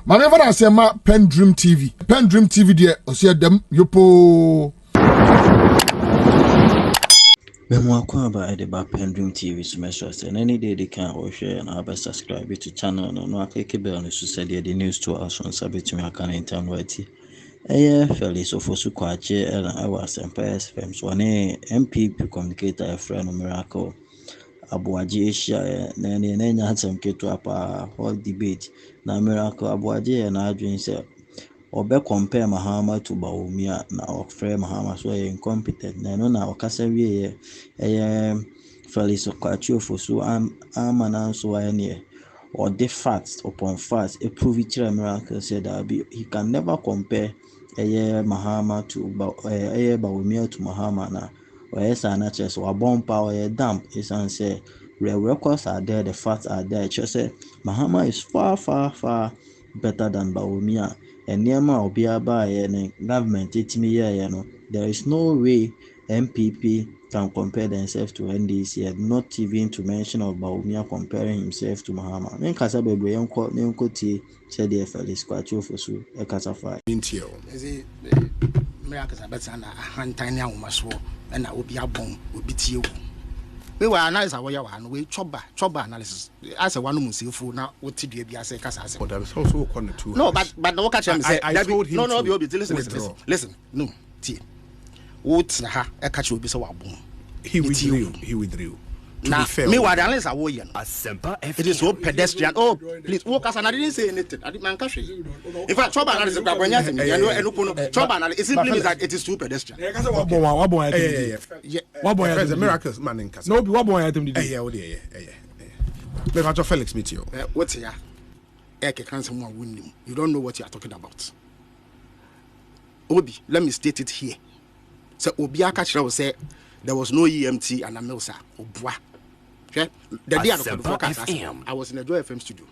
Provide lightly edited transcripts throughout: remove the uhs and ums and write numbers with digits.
Maneva na say ma PENDREAM TV. PENDREAM TV there osia dem yopo. Memo akwa the PENDREAM TV semester say any day they can or share and have subscribe to channel no click bell no so say the news to us on sabit me aka intern right. Felix Ofosu Kwakye and I was Ch0pBar so ne NPP communicator a friend miracle Aboagye share na nya hatem Ch0pBar whole debate na miracle Aboagye na adwin say obe compare Mahama to Bawumia na ofre Mahama so incompetent na no na okasa wie Felix Kwakye Ofosu amana so ane or the facts upon facts a prove it miracle said that he can never compare Mahama to Bawumia to Mahama na or sana chess or bomb power damp is and say real records are there, the facts are there. Just say Mahama is far better than Bawumia. And Niama Obiaba and government there is no way NPP can compare themselves to NDC and not even to mention of Bawumia comparing himself to Mahama. Men kasa bebre yonko ti said the Felix Kwakye Ofosu e kasa fa. Intio. Ezi miracles abeta na hantanya umaswo na obi abon obi tie wu. We were analyze our one we Ch0pBar analysis. As a one musifo na what did you say kasa say. But I was also on the two. No, but the worker say I told him no, listen. No, tie. What na ha e catch obi say wa bon. He withdrew. Now, me what the analysis are you? It is so pedestrian. Oh, please walk us and I didn't say anything. I didn't catch it. In fact, Ch0pBar analysis is Ch0pBar analysis. It simply means that it is too pedestrian. What boy is a miracles man in Casa. No, what boy item did yeah. Let us Felix meet you. What's here? You don't know what you are talking about. Obi, let me state it here. So Obi Akachira will say there was no EMT and a Milsa. Obwa. The day I was in a Joy FM studio.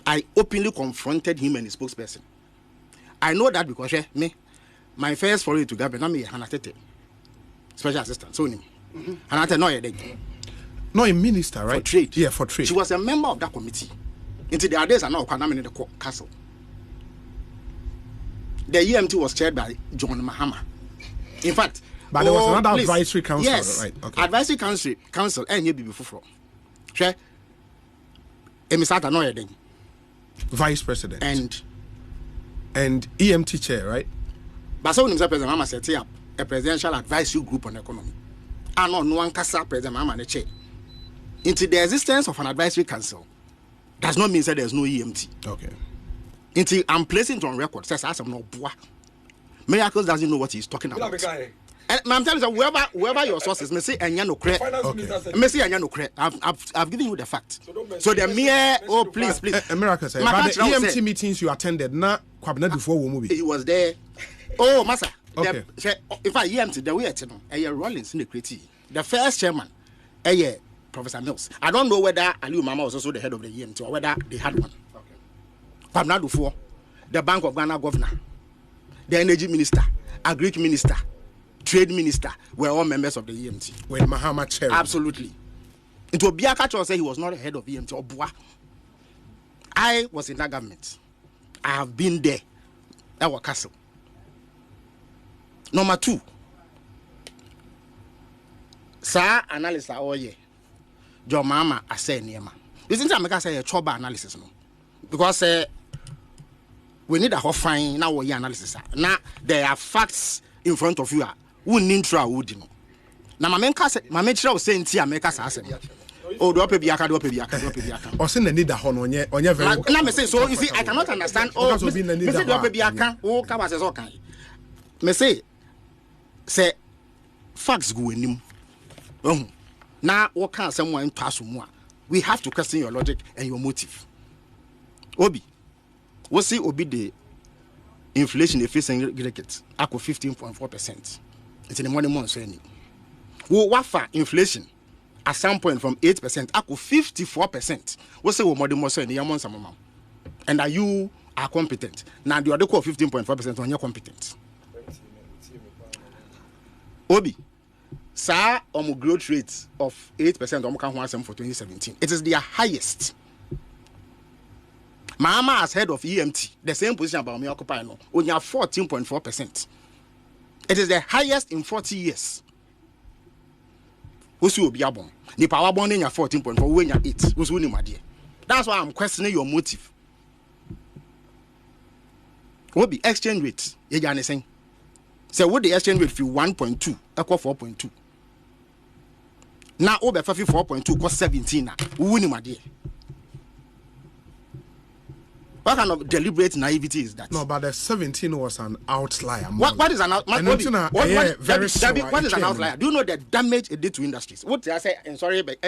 I openly confronted him and his spokesperson. I know that because my first foray to government, I'm a Hanatete, special assistant. So Hanate no a minister, right? For trade. Yeah, for trade. She was a member of that committee. Until the others are now coming in the castle. The EMT was chaired by John Mahama. In fact, but there was another advisory council, yes, right? Okay. Advisory council, and you be before. Share. Emisata no Vice President and EMT chair, right? But so President Mahama set up a presidential advisory group on economy. And no one kasa President Mahama the chair. Into the existence of an advisory council does not mean that there's no EMT. Okay. Into I'm placing it on record. Says I'm not boy. Miracles doesn't know what he's talking about. And I'm telling you, whoever your sources may say and no credit. May say and no credit. I've given you the fact. So the mere please. Miracles. But the EMT meetings you attended, not Kwabena before we movie. He was there. Oh, Massa. Okay. If I EMT the way it's Rollins in the creative. The first chairman, Professor Mills. I don't know whether Aliu Mama was also the head of the EMT or whether they had one. Okay. Kwabena before the Bank of Ghana governor, the energy minister, agric minister, trade minister were all members of the EMT. When Mahama chair. Absolutely. It will be a catch or say he was not a head of EMT or Bois. I was in that government. I have been there. Our castle. Number 2. Sir analysis all year. Your mama I say Niema. You think I say a Ch0pBar analysis no? Because we need a whole fine now we analysis. Now there are facts in front of you. Who need to would know. Now my main was saying tia make us ask. Oh, do Ch0pBar. Or send the need a horn on your very. Now me say so you see I cannot understand oh me say do Ch0pBar oh come as okay. Me say facts go in him. Now what can someone pass more? We have to question your logic and your motive. Obi. What say Obi the inflation facing bracket at 15.4%. It's in the money month saying. What for inflation at some point from 8% at 54%. What say what more saying the months amount. And are you are competent? Now the other call 15.4% on your competent. Obi. Sir, growth rate of 8% for 2017. It is their highest. Mahama as head of EMT, the same position about me occupy no, only 14.4%. It is the highest in 40 years. Who's you be abon? The power bond in your 14.4, when you're 8. Who's winning, my dear? That's why I'm questioning your motive. What be exchange rate? You understand? So what the exchange rate fee 1.2 equal 4.2. Now over 4.2 cost 17 now. Who winning, my dear? What kind of deliberate naivety is that? No, but the 17 was an outlier. What is an outlier? What is an outlier? Do you know the damage it did to industries? What did I say? I'm sorry, but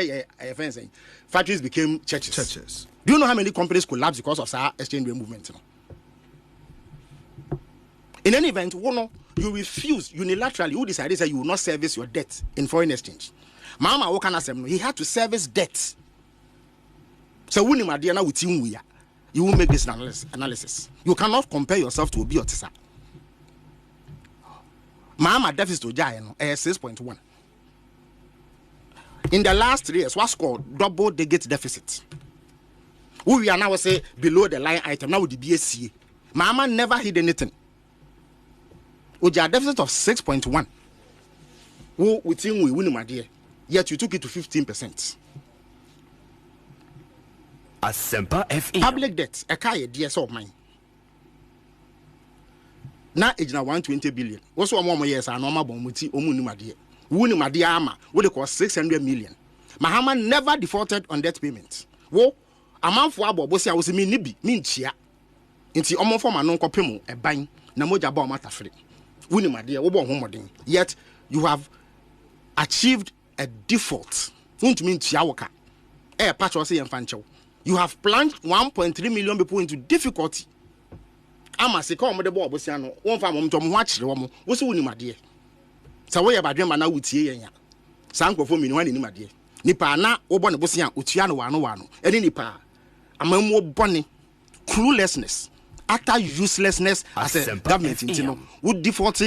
factories became churches. Do you know how many companies collapsed because of our exchange rate movement? In any event, you refuse unilaterally. You decided that you will not service your debt in foreign exchange. Mahama Wokan, he had to service debt. So when you now with him, you will make this analysis. You cannot compare yourself to Obi Otisa. Mahama deficit to Jai 6.1. In the last 3 years, what's called double-digit deficit. We are now say below the line item now with the BSCA. Mahama never hid anything. With a deficit of 6.1. Who with him we win, my dear. Yet you took it to 15%. Ch0pBar. Public debt, a car DSO of mine. Now it's now 120 billion. Also, 1 more years, I know my bomuti, Omunimadia. Wunimadia Ama, what they cost 600 million. Mahama never defaulted on debt payment. Wo, a month for Abo, Bosia was a minibi, mean chia. Into Omo for my non copimo, a bang, Namoja Bomata free. Wunimadia, Obo Homoding. Yet you have achieved a default. Won't mean chiawaka. Patch was and fancho. You have plunged 1.3 million people into difficulty. Ama se come the boy Bosiano, one farm to watch the woman, what's winning my dear. So where about them now with ye? Sanko for me, one in my dear. Nipa na Obon Bosian, Utiano, one, and Nipa. A more bonny, cluelessness, utter uselessness as a government in would default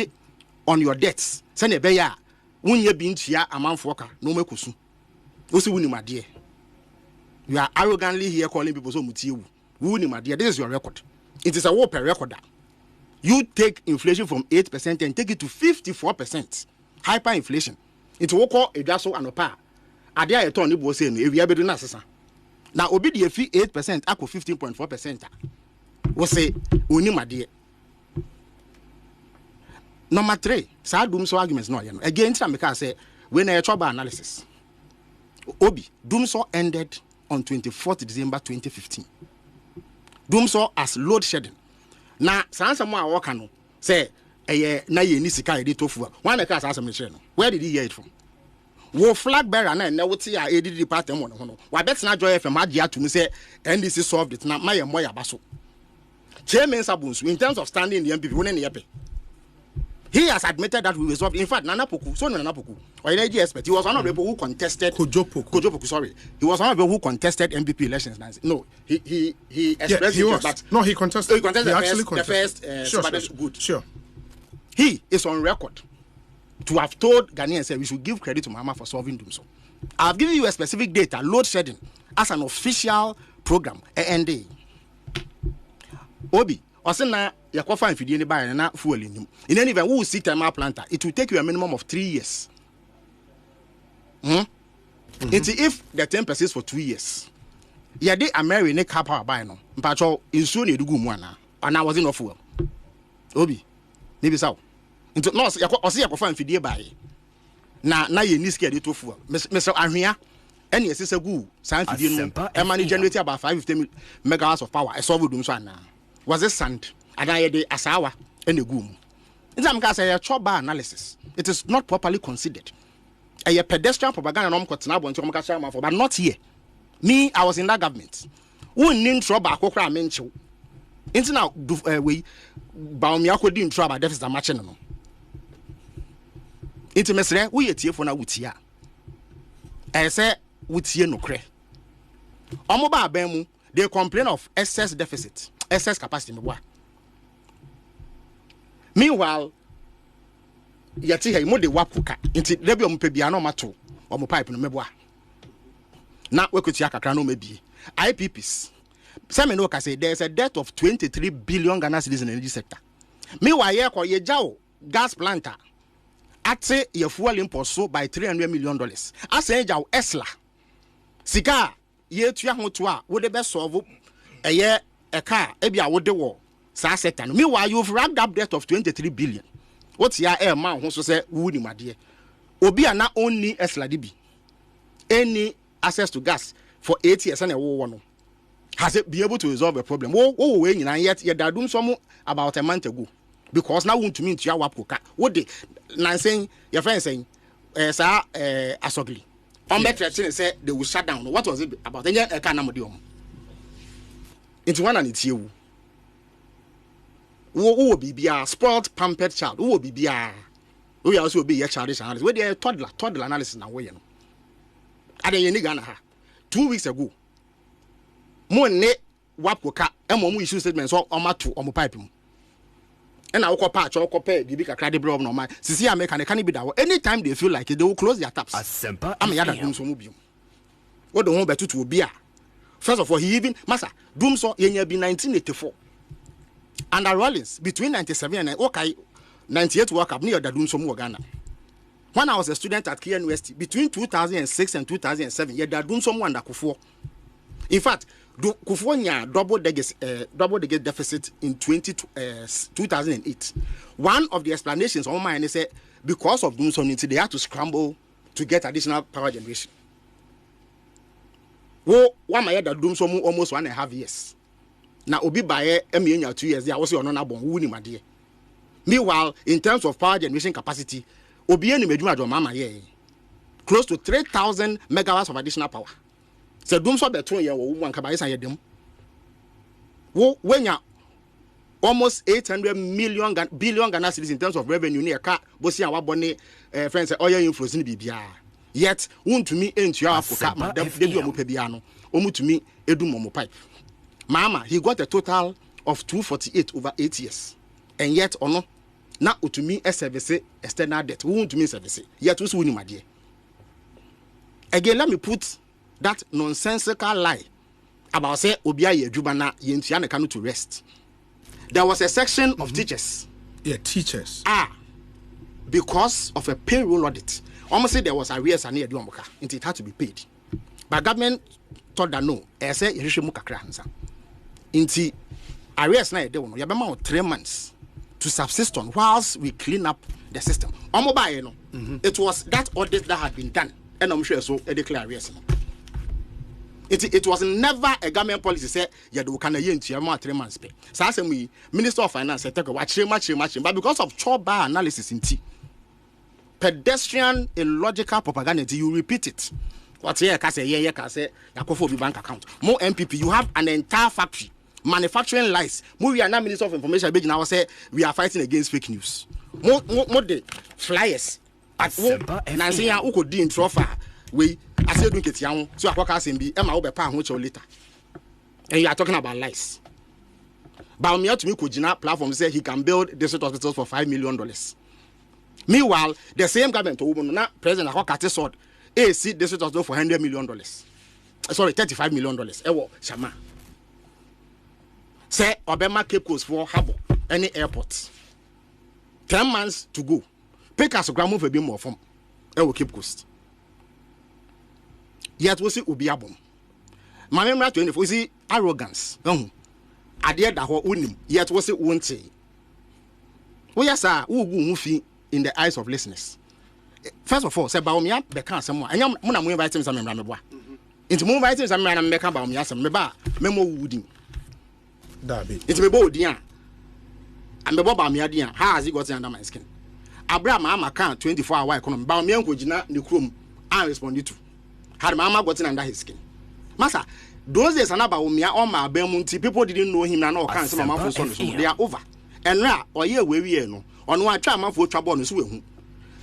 on your debts. Send a bear, when ye been chia a man worker, no mekusu. What's winning my dear? You are arrogantly here calling people so mutiu. Wuni, my dear, this is your record. It is a war per record. You take inflation from 8% and take it to 54%. Hyperinflation. It's what call a dasso and a pa. Are there a ton of was saying if you have been assassin? Now, obedi fee 8%, I could 15.4%. Was say, Uni, my dear. Number 3, sad doom so arguments no. Again, I say, when a Ch0pBar analysis. Obi, doom so ended on 24th December 2015. Doom saw as load shedding. Now, some more work no say na ye ni sika e tofu. One the cars as no. Where did he hear it from? Wo flag bearer na what see a AD department no. Wa bet na joy FM agye to me say NDC solved it na my moya baso. Chairman Sabunsu in terms of standing the NPP when any he has admitted that we resolved. In fact, Nana Poku, so Nana Poku, or an AG expert, he was one of the people who contested Kojopoku, sorry. He was one of the people who contested NPP elections. No, he expressed it, but no, he contested. He contested the first good. Sure. He is on record to have told Ghanaians that we should give credit to Mahama for solving them so. I've given you a specific data, load shedding, as an official program, ND. Obi, Osena Yakofa and Fidini by and not fuel in him. In any event, who will see Ch0pBar planter? It will take you a minimum of 3 years. If the 10 persists for 2 years, yeah, they are marrying a car by no. Patrol is soon a good one, and I was in fuel. Obi, maybe so. Into no, I see Yakofa and Fidini by now you need to get it to fuel. Mr. Ahia, and yes, it's a good science Fidini, and money generated about 550 megawatts of power. I saw with them so now. Was it sand? And I had asawa and a goom. In some cases, a Ch0pBar analysis. It is not properly considered. A pedestrian propaganda but not here. Me, I was in that government. Who named Ch0pBar Kokra mention? Into now we Biometric didn't Ch0pBar deficit matching no. Into Mesre, we are here for now with ya. I say with ye no cre. Omoba Bemu, they complain of excess deficit. Excess capacity. Meanwhile, yeti he mo de wapuka nti lebi ompe bia na omato omo pipe no meboa na wekuti akakra no mebie IPPs Semino can say there's a debt of 23 billion Ghana cedis in the energy sector. Meanwhile, ye jao gas planter at say your fuel import so by $300 million. I say jao Esla. Sika ye tuya hotua would the best solve a year a car ebia would the war. Sassetan. Meanwhile, you've racked up debt of 23 billion. What's your air man who say woody my dear? Obi are not only Esla DB. Any access to gas for 8 years and a war one. Has it be able to resolve a problem? Oh, and yet you're doing some about a month ago. Because now want to mean to your wapuka. What the nan saying your friend saying sir asogli. On better say they will shut down. What was it about? Then a canamodium. Into one and it's you. Who will be a spoiled pampered child? Who will be a who also be a childish analysis? Where they are toddler analysis now. Way at the Ghana 2 weeks ago. Mo ne wapoka emo mu issue statement so omato omo pipe mu and I will patch or compare bibi kakra de bro no man sisi America can be that anytime they feel like it, they will close their taps. I'm yada dum so mu biom what the one betu to obi a first of all he even massa dum so yenya bi 1984 under Rollins between 97 and okay 98 work up near the dum so mu Ghana. When I was a student at Kenya University between 2006 and 2007 yeah that dum so mu under Kufuor. In fact, Kufuor double the deficit in 2008. One of the explanations on mine is that because of doom sovereignty, they had to scramble to get additional power generation. Well, one my that doom some almost 1.5 years. Now Obi by 2 years, they are also on abon wuni my dear. Meanwhile, in terms of power generation capacity, Obi any meduma do mama here close to 3,000 megawatts of additional power. So doom so beton ye wo wan kaba isa ye dem wo wenya almost 800 billion Ghana cedis in terms of revenue near car bosi an wabone friends say oil inflows ni bibia yet wontumi entua Africa ma dem dey omo pa bia no omutumi edum omo pipe Mahama he got a total of 248 over 8 years and yet ono na otumi service external debt wontumi service yet wo so woni made again let me put that nonsensical lie about say Obia Yejubana Yentia Kanu to rest. There was a section of teachers. Yeah, teachers. Because of a payroll audit. Almost say there was arrears and near Duamoka. It had to be paid. But government told that no. I say Yeshimuka Kranza. Inti arrears na de wono. Yabema 3 months to subsist on whilst we clean up the system. It was that audit that had been done. And I'm sure so declare arrears. It was never a government policy say you can yen 3 months pay. So as we Minister of Finance said take watch much but because of Ch0pBar analysis in pedestrian illogical propaganda you repeat it. What here can say yeah can say Yakofo bank account. More NPP you have an entire factory manufacturing lies. We are now Minister of Information big now say we are fighting against fake news. More the flyers at Nancy who could do in trophy we I said don't get young so I work as in be Emma over pound which later. And you are talking about lies. Biometric to me could platform say he can build district hospitals for $5 million. Meanwhile, the same government now President Kwakye sword AC district hospital for $100 million. Sorry, $35 million. Ewo Shama. Say Obama Cape Coast for harbor any airport. 10 months to go. Pick us a gram for be more from Ewo Cape Coast. Yet we see Ubiabum. My memory to we see arrogance. Adhere that what unim. Yet we see won't say. Oh yes, sir. Who in the eyes of listeners. First of all, say Baumia bekan someone. And I'm inviting some member. Into more inviting some man and make about me as a meba memo wooding. It's me bold, dear. And the Boba Miadian. How has he got under my skin? Abraham Mahama can't 24-hour economy. Baumia Kujina, the room, I responded to. Had Mama gotten under his skin. Massa, those days are about me on my Belmonti. People didn't know him and all kinds of my sons. They are over. And now, or year where we know, on one time for trouble on his way.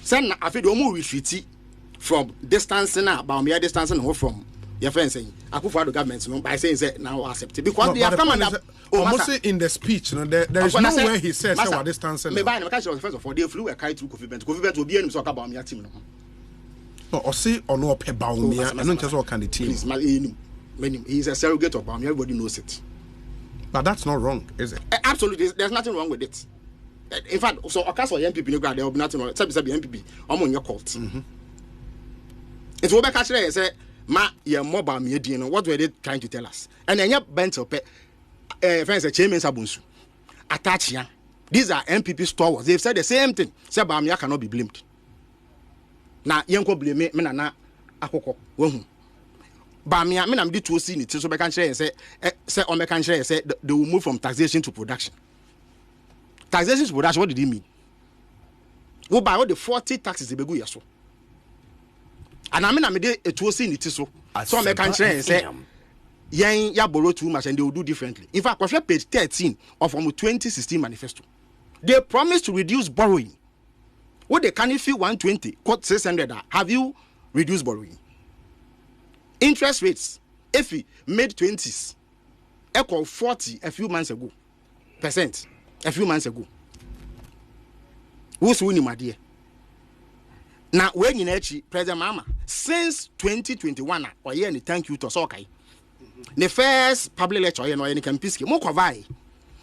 Send a few more retreat from distancing about me, distancing from your friends saying, I put for the government by saying that now accept it because they have come and almost in the speech, there is no way he says about distancing. Maybe I first of all, they flew a kite to Kofi will be in talk about me team. Or see or no Ch0pBar me and not just all kind of team. He's a surrogate of Bawumia. Everybody knows it. But that's not wrong, is it? Absolutely, there's nothing wrong with it. In fact, so of course for NPP, there will be nothing wrong. Except NPP, I'm on your cult. It's what I actually say. Ma, you're more Bawumia. What were they trying to tell us? And then you bent up. Friends, Chairman Sabunsu, attach ya. These are NPP stalwarts. They've said the same thing. Say Bawumia cannot be blamed. Now, yanko blame me na akoko. Bawumia, me na mdi to see it. So I can say on me can say they will move from taxation to production. Taxation to production. What did he mean? Go by all the 40 taxes they be yaso. And I mean, I'm to see it. So I can say. Yen ya borrow too much and they will do differently. In fact, page 13 of our 2016 manifesto, they promised to reduce borrowing. What they can if you 120, quote 600, have you reduced borrowing? Interest rates, if we made 20s, equal 40 a few months ago, percent a few months ago. Who's winning, my dear? Now, when you President Mahama, since 2021, or year, thank you to Sokai. The first public lecture, you know, any Campiski, Mokovai,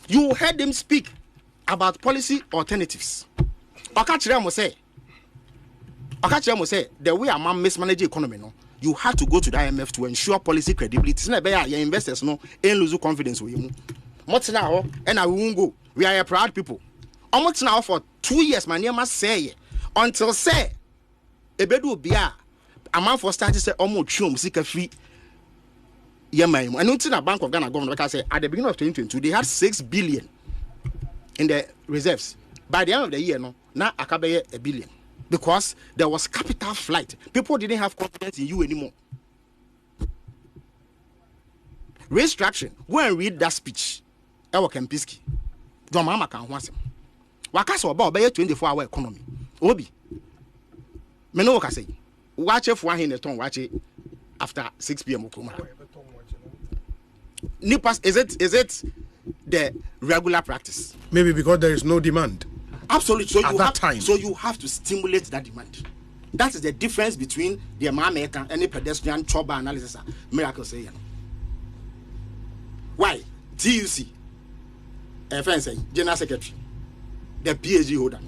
you heard them speak about policy alternatives. Okachiremo say, the way a man mismanage economy, no, you have to go to the IMF to ensure policy credibility. Your investors no ain't lose confidence with you. What's now? And I won't go. We are a proud people. Almost now for 2 years, my name must say until say a bedu bia a man for starting say almost chum seek a free. Yeah, man. And until the Bank of Ghana government, like I said, at the beginning of 2022, they had 6 billion in the reserves. By the end of the year, no, now akabe $1 billion because there was capital flight. People didn't have confidence in you anymore. Restructuring. Go and read that speech. Ewa Kempiski. John Mahama can want him. Wakaso about 24-hour economy. Obi. Me no waka say. Watch it for in the town. Watch it after 6 p.m. Nipas, is it the regular practice? Maybe because there is no demand. Absolutely. So at that time. So you have to stimulate that demand. That is the difference between the American and any pedestrian Ch0pBar analysis. Miracle say, why? TUC, General Secretary, the PhD holder.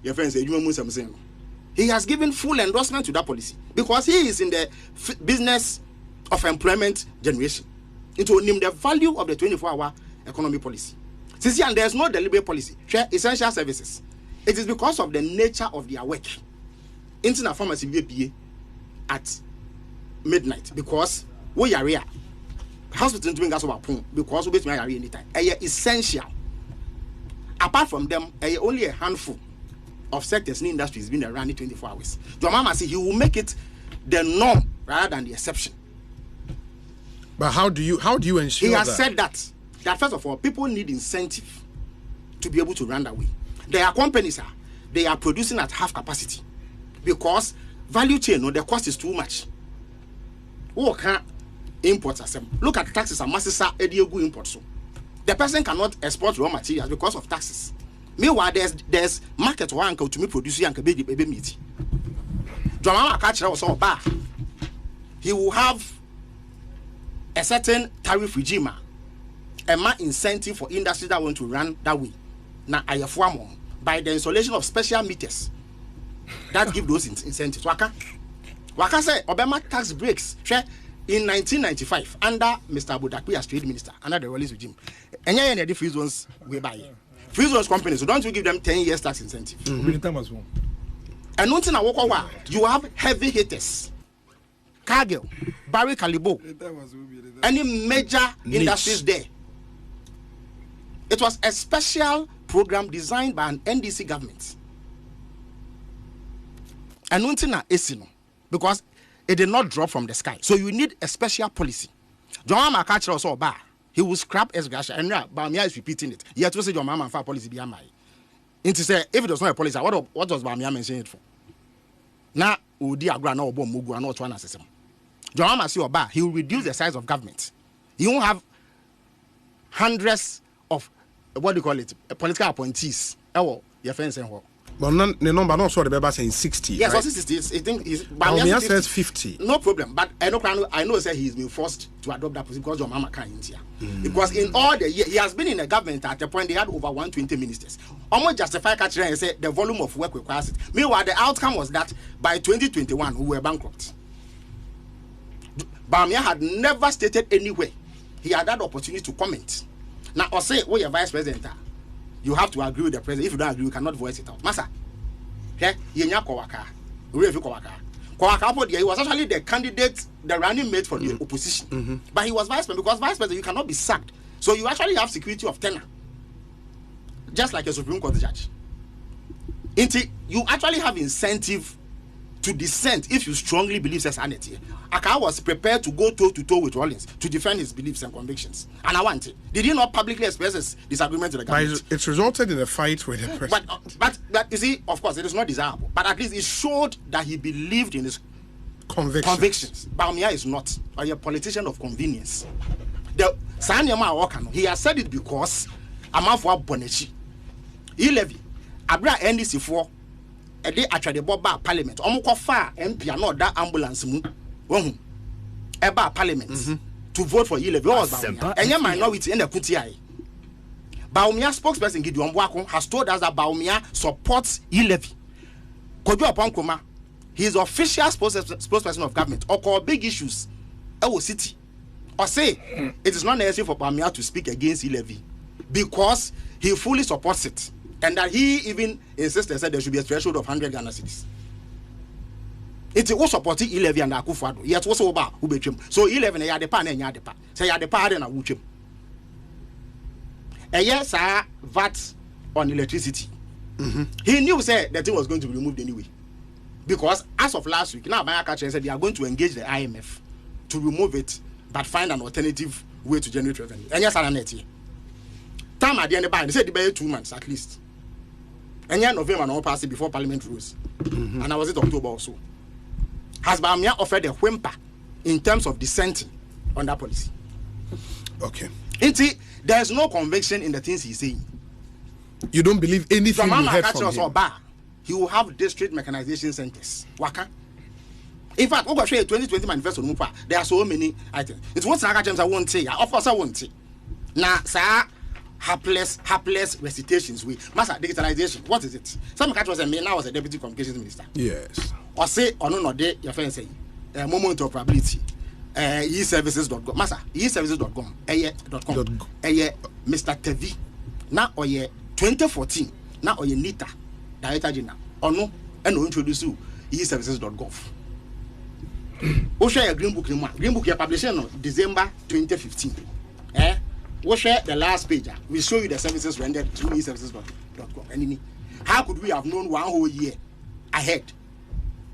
Your friend say, he has given full endorsement to that policy because he is in the business of employment generation. It will name the value of the 24-hour economy policy. Since and there's no deliberate policy. Essential services. It is because of the nature of their work. Into pharmacy VPA at midnight because we are here. Hospital doing gas over because we are here anytime. Essential. Apart from them, only a handful of sectors in industries being around 24 hours. Your mama say he will make it the norm rather than the exception. But how do you ensure he has that? Said that first of all, people need incentive to be able to run that way. There are companies they are producing at half capacity because value chain the cost is too much. Who can import as look at taxes and masses ediegu import so the person cannot export raw materials because of taxes. Meanwhile, there's market one to me produce and baby meat. John Ch0pBar, he will have a certain tariff regime, a more incentive for industries that want to run that way. Now, I have one more by the installation of special meters that give those incentives. Waka say Obama tax breaks in 1995 under Mr. Aboagye as trade minister under the Ch0ls regime. And yeah, the free zones we buy. Free zones companies, so don't you give them 10 years tax incentive? And nothing you have heavy hitters. Cargill, Barry Calibo, any major industries there. It was a special program designed by an NDC government. And nothing because it did not drop from the sky. So you need a special policy. John Ch0pBar, he will scrap Esgasha, and Bawumia is repeating it. Yet to say John Mahama for policy behind my. Into say if it was not a policy, what does Bawumia mention it for? Now, Udi Agra no bomb Mugu and not one assessment. John Ch0pBar, he will reduce the size of government. He won't have hundreds of what do you call it? Political appointees. Oh, your friends and But the number not sure the baby saying 60. Yes, right? 60. I think Bawumia says 50. No problem. But I know say he's been forced to adopt that position because your mama can't in here. Because in all the year he has been in the government at the point they had over 120 ministers. Almost justify catching and say the volume of work requires it. Meanwhile, the outcome was that by 2021 we were bankrupt. Bawumia had never stated anywhere he had that opportunity to comment. Now, or say, oh, you're vice president. You have to agree with the president. If you don't agree, you cannot voice it out. Masa, okay? Yenya Kwakye. Kwakye, he was actually the candidate, the running mate for the opposition. But he was vice president because vice president, you cannot be sacked. So you actually have security of tenure. Just like a Supreme Court judge. You actually have incentive to dissent if you strongly believe sanity. Aka was prepared to go toe to toe with Rawlings to defend his beliefs and convictions. And I want it. Did he not publicly express his disagreement to the government? But it's resulted in a fight with the president. But you see, of course, it is not desirable. But at least it showed that he believed in his convictions. Bawumia is not a politician of convenience. He has said it because Amafo Bonechi. He levy. Abra NDC for a day actually Boba Parliament. Omukofa MP and not that ambulance mu. Eba Parliament to vote for Ch0ls. What was Bawumia? And your minority in the Kutiai. Bawumia spokesperson Gideon Bwako has told us that Bawumia supports Ch0ls. Kojo Oponkoma, he is official spokesperson of government or call big issues. Ewo City. Or say it is not necessary for Bawumia to speak against Ch0ls because he fully supports it. And that he even insisted that there should be a threshold of 100 Ghana cedis. It's also supporting Ch0ls and Akufo-Addo. Yet also about Ubechim. So Ch0ls and Yadepa and Yadepa. Say Yadepa and Awuchim. A yes, VAT on electricity. He knew say that it was going to be removed anyway. Because as of last week, now Bayakache said they are going to engage the IMF to remove it, but find an alternative way to generate revenue. And yes, I net here. Time at the end of the they said they 2 months at least. And yeah, November and all passed before Parliament rules. And I was it October also. Has Bawumia offered a whimper in terms of dissenting on that policy? Okay. There is no conviction in the things he's saying. You don't believe anything you heard from him? Ch0pBar, he will have district mechanization centers. Waka. In fact, over 2020 Manifesto, there are so many items. It's what I won't say. Of course, I won't say. Now, sir, hapless recitations with master digitalization. What is it? Some catch was a man, now was a deputy communications minister. Yes. Or say or no day your friend say moment of probability. E-services.com. Master, e-services.com. Mr. Tevi. Now or 2014. Now or Nita. Director General. Or no, and no introduce you e-services.gov. We share a green book in green book you're publishing on December 2015. We share the last page. We show you the services rendered through e-services.com. How could we have known 1 whole year ahead?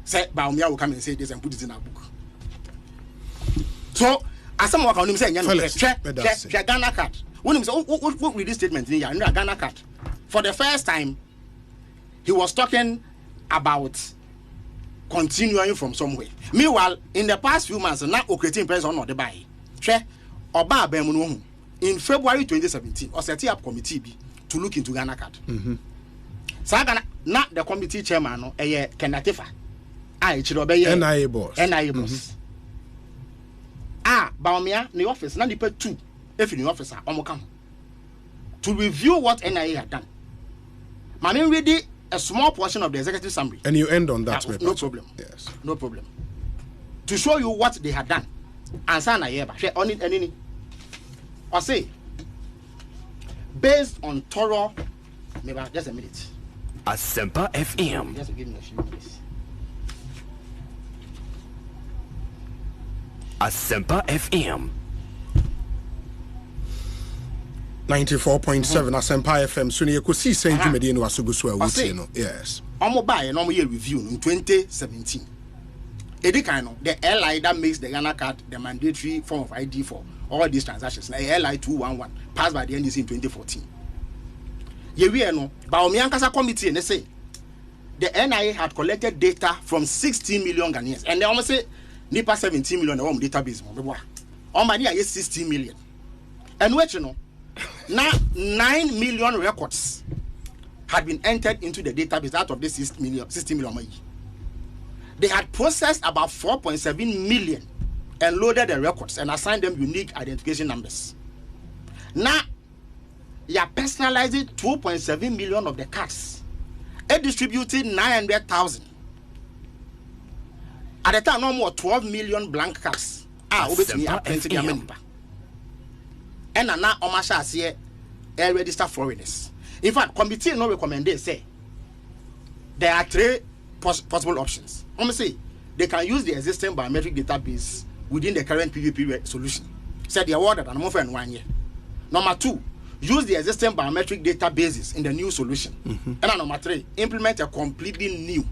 Say Bawumia will come and say this and put it in our book. So, as someone can say, Ghana card. When he say, what read this statement in here? Ghana card. For the first time, he was talking about continuing from somewhere. Meanwhile, in the past few months, now creating press on the buy. Ch0pBar in February 2017, or set up committee to look into Ghana card. So not the committee chairman, no, Kenatifa. NIA boss. Bawumia, the office, not the 2. If in the office, to review what NIA had done. Mami read a small portion of the executive summary. And you end on that. No problem. Yes. No problem. To show you what they had done. And say NIA, share on it any. Or say, based on thorough, maybe just a minute. Ch0pBar FM. Just give me a few minutes. Ch0pBar FM 94.7 Ch0pBar FM. So you could see St. Jumedi no asugusu a wuti no. Yes. Omo buy no year review in 2017. Edikano, the LI that makes the Ghana card the mandatory form of ID for all these transactions. The LI 211 passed by the NDC in 2014. Yewi no, Bawumia Nkasa committee and they say the NIA had collected data from 16 million Ghanaians, and they almost say Nipa 17 million on database. On my near 16 million. And what you know, now 9 million records had been entered into the database out of this 60 million money. They had processed about 4.7 million and loaded the records and assigned them unique identification numbers. Now, you are personalizing 2.7 million of the cards. It distributed 900,000. At the time, no more 12 million blank cards. Obviously, I printed their money. And now, Omasha say, register foreigners. In fact, committee no recommended say there are 3 possible options. Let me say they can use the existing biometric database within the current PVP solution. Said the award and more than 1 year. Number 2, use the existing biometric databases in the new solution. And number 3, implement a completely new.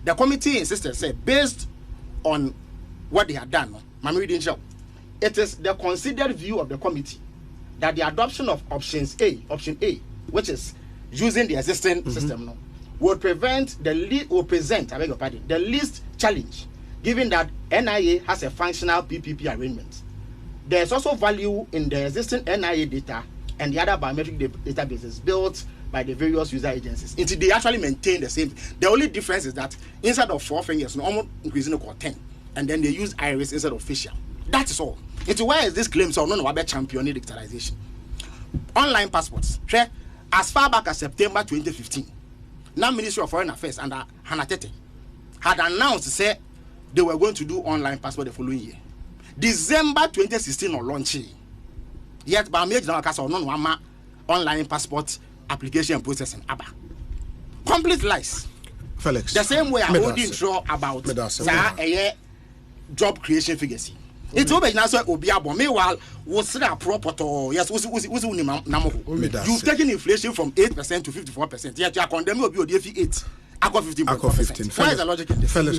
The committee insisted, say, based on what they had done, it is the considered view of the committee that the adoption of option A, which is using the existing system, will present the least challenge, given that NIA has a functional PPP arrangement. There is also value in the existing NIA data and the other biometric databases built by the various user agencies. Until they actually maintain the same. The only difference is that instead of 4 fingers, almost increasing to 10, and then they use iris instead of facial. That is all. Into where is this claim? So no about championing digitalization. Online passports. As far back as September 2015, now Ministry of Foreign Affairs under Hannah Tete had announced to say they were going to do online passport the following year. December 2016 on launching. Yet by major no online passport application processing ABA. Complete lies. Felix. The same way I holding draw about job creation figures. It's over now so Obiabo. Meanwhile, was a proper yes, you've taken inflation from 8% to 54%. Yet you are condemning Obi 8. I got 15. I got 15. Why is the logic in this? Felix.